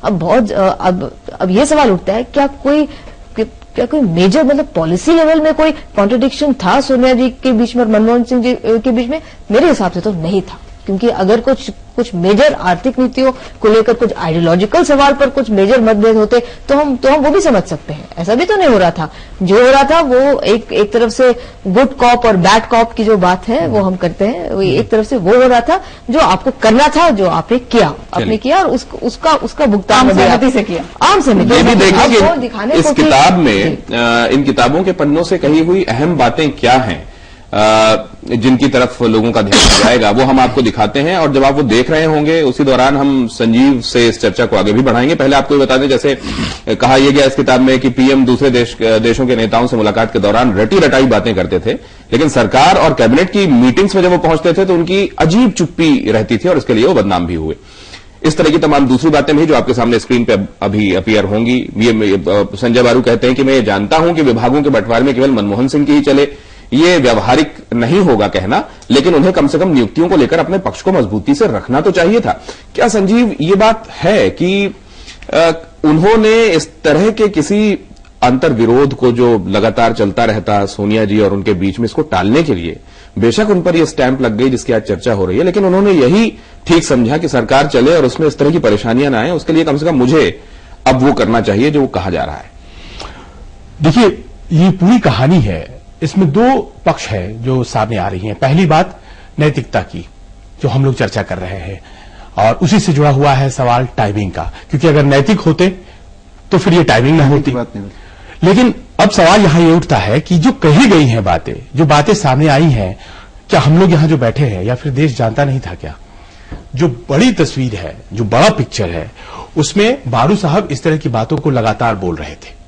अब ये सवाल उठता है, क्या कोई मेजर मतलब पॉलिसी लेवल में कोई कॉन्ट्रडिक्शन था सोनिया जी के बीच में और मनमोहन सिंह जी के बीच में? मेरे हिसाब से तो नहीं था, क्योंकि अगर कुछ मेजर आर्थिक नीतियों को लेकर कुछ आइडियोलॉजिकल सवाल पर कुछ मेजर मतभेद होते तो हम वो भी समझ सकते हैं। ऐसा भी तो नहीं हो रहा था। जो हो रहा था वो एक तरफ से गुड कॉप और बैड कॉप की जो बात है वो हम करते हैं, एक तरफ से वो हो रहा था जो आपको करना था, जो आपने किया और उसका भुगतान सहमति से किया, आम सहमति। ये भी देखिए इस किताब में इन किताबों के पन्नों से कही हुई अहम बातें क्या हैं जिनकी तरफ लोगों का ध्यान जाएगा, वो हम आपको दिखाते हैं। और जब आप वो देख रहे होंगे उसी दौरान हम संजीव से इस चर्चा को आगे भी बढ़ाएंगे। पहले आपको बता दें, जैसे कहा यह गया इस किताब में कि पीएम दूसरे देशों के नेताओं से मुलाकात के दौरान रटी रटाई बातें करते थे, लेकिन सरकार और कैबिनेट की मीटिंग्स में जब वो पहुंचते थे तो उनकी अजीब चुप्पी रहती थी और इसके लिए वो बदनाम भी हुए। इस तरह की तमाम दूसरी बातें भी जो आपके सामने स्क्रीन पे अभी अपीयर होंगी। ये संजय बारू कहते हैं कि मैं ये जानता हूं कि विभागों के बंटवारे में केवल मनमोहन सिंह की ही चले, ये व्यावहारिक नहीं होगा कहना, लेकिन उन्हें कम से कम नियुक्तियों को लेकर अपने पक्ष को मजबूती से रखना तो चाहिए था। क्या संजीव ये बात है कि उन्होंने इस तरह के किसी अंतर विरोध को जो लगातार चलता रहता सोनिया जी और उनके बीच में, इसको टालने के लिए बेशक उन पर यह स्टैंप लग गई जिसकी आज चर्चा हो रही है, लेकिन उन्होंने यही ठीक समझा कि सरकार चले और उसमें इस तरह की परेशानियां ना आए, उसके लिए कम से कम मुझे अब वो करना चाहिए जो कहा जा रहा है। देखिए, ये पूरी कहानी है, इसमें दो पक्ष है जो सामने आ रही हैं। पहली बात नैतिकता की जो हम लोग चर्चा कर रहे हैं, और उसी से जुड़ा हुआ है सवाल टाइमिंग का, क्योंकि अगर नैतिक होते तो फिर ये टाइमिंग ना होती। लेकिन अब सवाल यहां ये उठता है कि जो कही गई हैं बातें, जो बातें सामने आई हैं, क्या हम लोग यहां जो बैठे हैं या फिर देश जानता नहीं था क्या? जो बड़ी तस्वीर है, जो बड़ा पिक्चर है, उसमें बारू साहब इस तरह की बातों को लगातार बोल रहे थे,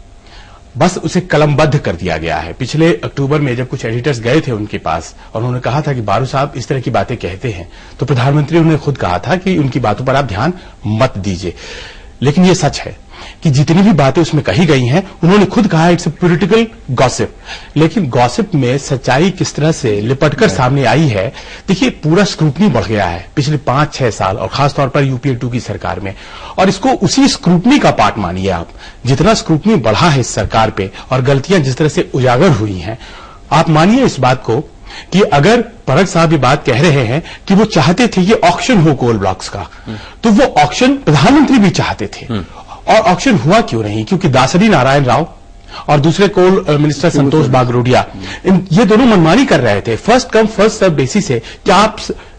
बस उसे कलमबद्ध कर दिया गया है। पिछले अक्टूबर में जब कुछ एडिटर्स गए थे उनके पास और उन्होंने कहा था कि बारू साहब इस तरह की बातें कहते हैं, तो प्रधानमंत्री ने खुद कहा था कि उनकी बातों पर आप ध्यान मत दीजिए। लेकिन ये सच है कि जितनी भी बातें उसमें कही गई हैं, उन्होंने खुद कहा इट्स ए पॉलिटिकल गॉसिप। लेकिन गॉसिप में सच्चाई किस तरह से लिपटकर सामने आई है, देखिए पूरा स्क्रूटनी बढ़ गया है पिछले 5-6 साल और खासतौर पर यूपीए 2 की सरकार में, और इसको उसी स्क्रूटनी का पार्ट मानिए आप। जितना स्क्रूटनी बढ़ा है इस सरकार पे और गलतियां जिस तरह से उजागर हुई हैं, आप मानिए इस बात को कि अगर परग साहब ये बात कह रहे हैं कि वो चाहते थे ये ऑक्शन हो कोल ब्लॉक्स का, तो वो ऑक्शन प्रधानमंत्री भी चाहते थे। और ऑक्शन हुआ क्यों नहीं? क्योंकि दासरी नारायण राव और दूसरे कोल मिनिस्टर संतोष बागरोडिया, ये दोनों मनमानी कर रहे थे। First come first serve basis से क्या आप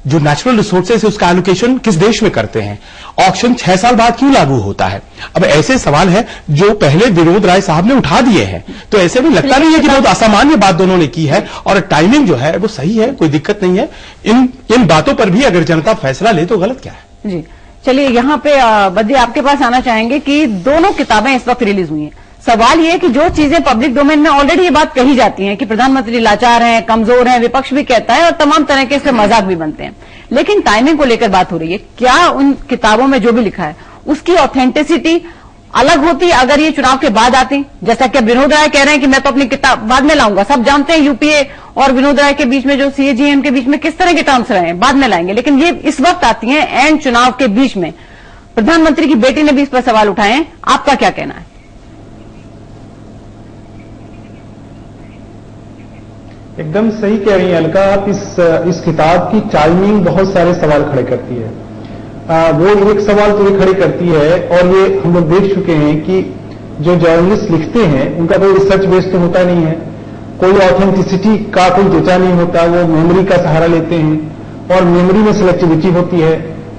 जो नेचुरल रिसोर्सेज है उसका एलोकेशन किस देश में करते हैं? ऑक्शन 6 साल बाद क्यों लागू होता है? अब ऐसे सवाल है जो पहले विनोद राय साहब ने उठा दिए हैं, तो ऐसे भी लगता नहीं है कि बहुत असामान्य बात दोनों ने की है, और टाइमिंग जो है वो सही है, कोई दिक्कत नहीं है। इन बातों पर भी अगर जनता फैसला ले तो गलत क्या है? जी चलिए, यहाँ पे बद्दी आपके पास आना चाहेंगे कि दोनों किताबें इस वक्त रिलीज हुई हैं। सवाल ये है कि जो चीजें पब्लिक डोमेन में ऑलरेडी ये बात कही जाती हैं कि प्रधानमंत्री लाचार हैं, कमजोर हैं, विपक्ष भी कहता है और तमाम तरह के इससे मजाक भी बनते हैं, लेकिन टाइमिंग को लेकर बात हो रही है। क्या उन किताबों में जो भी लिखा है उसकी ऑथेंटिसिटी अलग होती अगर ये चुनाव के बाद आती? जैसा कि विनोद राय कह रहे हैं कि मैं तो अपनी किताब बाद में लाऊंगा। सब जानते हैं यूपीए और विनोद राय के बीच में जो सीएजीएम के बीच में किस तरह के टर्म्स रहे हैं, बाद में लाएंगे, लेकिन ये इस वक्त आती हैं एंड चुनाव के बीच में। प्रधानमंत्री की बेटी ने भी इस पर सवाल उठाए हैं, आपका क्या कहना है? एकदम सही कह रही हैं अलका आप। इस किताब की टाइमिंग बहुत सारे सवाल खड़े करती है। वो एक सवाल तो ये खड़े करती है, और ये हम लोग देख चुके हैं कि जो जर्नलिस्ट लिखते हैं उनका कोई रिसर्च बेस तो होता नहीं है, कोई ऑथेंटिसिटी का कोई डेटा नहीं होता, वो मेमोरी का सहारा लेते हैं, और मेमोरी में सिलेक्टिविटी होती है,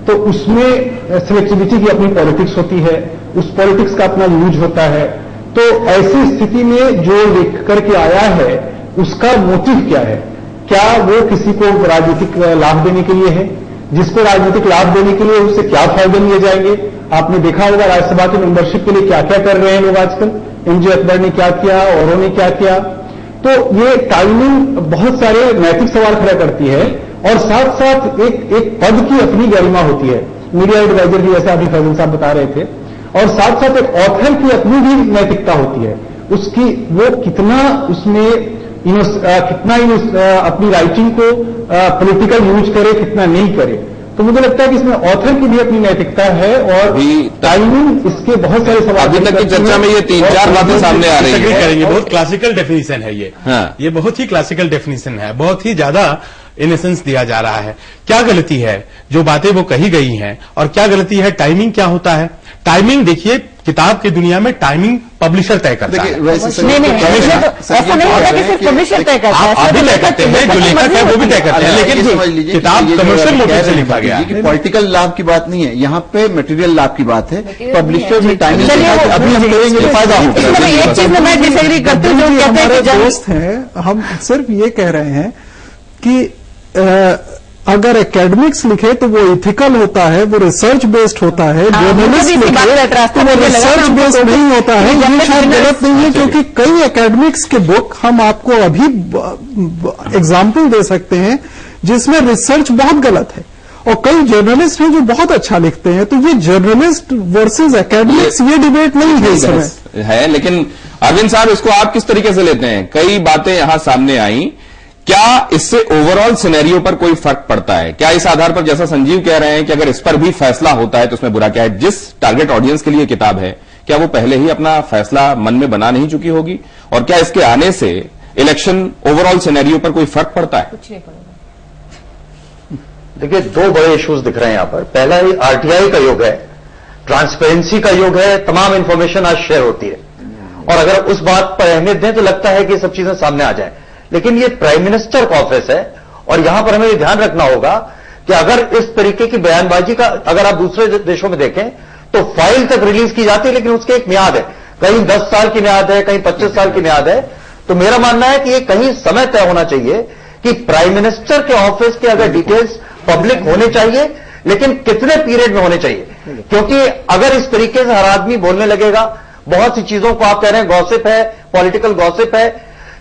तो उसमें सिलेक्टिविटी की अपनी पॉलिटिक्स होती है, उस पॉलिटिक्स का अपना यूज होता है। तो ऐसी स्थिति में जो लिख करके आया है उसका मोटिव क्या है? क्या वो किसी को राजनीतिक लाभ देने के लिए है? जिसको राजनीतिक लाभ देने के लिए उससे क्या फायदे लिए जाएंगे? आपने देखा होगा राज्यसभा की मेंबरशिप के लिए क्या क्या कर रहे हैं लोग आजकल। एमजे अकबर ने क्या किया, औरों ने क्या किया। तो ये टाइमिंग बहुत सारे नैतिक सवाल खड़ा करती है, और साथ साथ एक पद की अपनी गरिमा होती है। मीडिया एडवाइजर भी ऐसा अभी फैजल साहब बता रहे थे, और साथ साथ एक ऑथर की अपनी भी नैतिकता होती है। उसकी वो कितना उसमें कितना अपनी राइटिंग को पॉलिटिकल यूज करे, कितना नहीं करे, तो मुझे लगता है कि इसमें ऑथर की भी अपनी नैतिकता है और टाइमिंग इसके बहुत सारे सवाल। अभी तक की चर्चा में ये 3-4 बातें सामने आ रही है। करेंगे, बहुत क्लासिकल डेफिनेशन है ये। हाँ। ये बहुत ही क्लासिकल डेफिनेशन है, बहुत ही ज्यादा इनसेंस दिया जा रहा है। क्या गलती है जो बातें वो कही गई हैं, और क्या गलती है, टाइमिंग क्या होता है? टाइमिंग देखिए, किताब की दुनिया में टाइमिंग पब्लिशर तय करता है। नहीं, ऐसा नहीं होता कि सिर्फ पब्लिशर तय करता है। आप भी तय करते हैं, जो लेखक है वो भी तय करते हैं, लेकिन किताब कमर्शियल मोटिव से लिखा गया है। पॉलिटिकल लाभ की बात नहीं है, यहाँ पे मटेरियल लाभ की बात है। पब्लिशर में टाइमिंग अभी हम करेंगे तो फायदा होगा। एक चीज में मैं डिसएग्री करती हूँ, जो हमारे दोस्त हैं, हम सिर्फ ये कह रहे हैं कि अगर एकेडमिक्स लिखे तो वो इथिकल होता है, वो रिसर्च बेस्ड होता है। जर्नलिस्ट लिखे तो वो रिसर्च बेस्ड नहीं होता है। ये शायद गलत नहीं है, क्योंकि कई एकेडमिक्स के बुक हम आपको अभी एग्जाम्पल दे सकते हैं जिसमें रिसर्च बहुत गलत है, और कई जर्नलिस्ट हैं जो बहुत अच्छा लिखते हैं। तो ये जर्नलिस्ट वर्सेस एकेडमिक्स ये डिबेट नहीं है इस समय है। लेकिन अरविंद साहब, इसको आप किस तरीके से लेते हैं? कई बातें यहां सामने आई, क्या इससे ओवरऑल सिनेरियो पर कोई फर्क पड़ता है? क्या इस आधार पर, जैसा संजीव कह रहे हैं कि अगर इस पर भी फैसला होता है तो उसमें बुरा क्या है? जिस टारगेट ऑडियंस के लिए किताब है, क्या वो पहले ही अपना फैसला मन में बना नहीं चुकी होगी? और क्या इसके आने से इलेक्शन ओवरऑल सिनेरियो पर कोई फर्क पड़ता है? कुछ नहीं पड़ेगा। देखिए, दो बड़े इश्यूज दिख रहे हैं यहां पर। पहला ही आरटीआई का युग है, ट्रांसपेरेंसी का युग है, तमाम इंफॉर्मेशन आज शेयर होती है, और अगर उस बात पर अहमियत दें तो लगता है कि सब चीजें सामने आ जाए। लेकिन ये प्राइम मिनिस्टर का ऑफिस है, और यहां पर हमें ध्यान रखना होगा कि अगर इस तरीके की बयानबाजी का अगर आप दूसरे देशों में देखें तो फाइल तक रिलीज की जाती है, लेकिन उसकी एक मियाद है, कहीं 10 साल की मियाद है, कहीं 25 साल की मियाद है। तो मेरा मानना है कि ये कहीं समय तय होना चाहिए कि प्राइम मिनिस्टर के ऑफिस के अगर डिटेल्स पब्लिक होने चाहिए, लेकिन कितने पीरियड में होने चाहिए। क्योंकि अगर इस तरीके से हर आदमी बोलने लगेगा, बहुत सी चीजों को आप कह रहे हैं गॉसिप है, पॉलिटिकल गॉसिप है,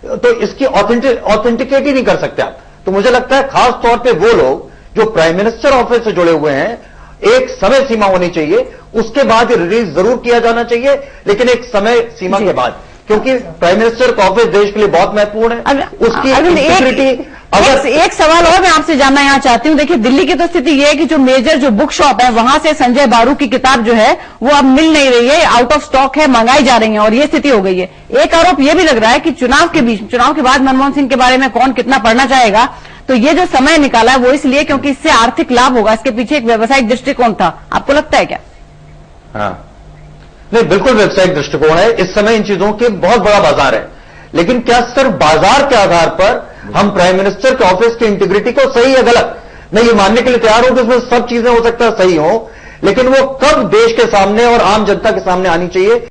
तो इसकी ऑथेंटिकेट ही नहीं कर सकते आप। तो मुझे लगता है खास तौर पे वो लोग जो प्राइम मिनिस्टर ऑफिस से जुड़े हुए हैं, एक समय सीमा होनी चाहिए, उसके बाद रिलीज जरूर किया जाना चाहिए, लेकिन एक समय सीमा के बाद, क्योंकि प्राइम मिनिस्टर का ऑफिस देश के लिए बहुत महत्वपूर्ण है। उसकी इंटीग्रिटी। अगर एक सवाल और मैं आपसे जानना यहाँ चाहती हूँ। देखिए, दिल्ली की तो स्थिति ये है कि जो मेजर जो बुक शॉप है, वहां से संजय बारू की किताब जो है वो अब मिल नहीं रही है, आउट ऑफ स्टॉक है, मंगाई जा रही है, और ये स्थिति हो गई है। एक आरोप ये भी लग रहा है कि चुनाव के बाद मनमोहन सिंह के बारे में कौन कितना पढ़ना चाहेगा, तो ये जो समय निकाला है वो इसलिए क्योंकि इससे आर्थिक लाभ होगा, इसके पीछे एक व्यवसायिक दृष्टिकोण था। आपको लगता है क्या? हाँ, नहीं, बिल्कुल व्यवसायिक दृष्टिकोण है। इस समय इन चीजों के बहुत बड़ा बाजार है, लेकिन क्या सिर्फ बाजार के आधार पर हम प्राइम मिनिस्टर के ऑफिस की इंटीग्रिटी को सही या गलत, मैं ये मानने के लिए तैयार हूं कि उसमें सब चीजें हो सकता है सही हो, लेकिन वो कब देश के सामने और आम जनता के सामने आनी चाहिए,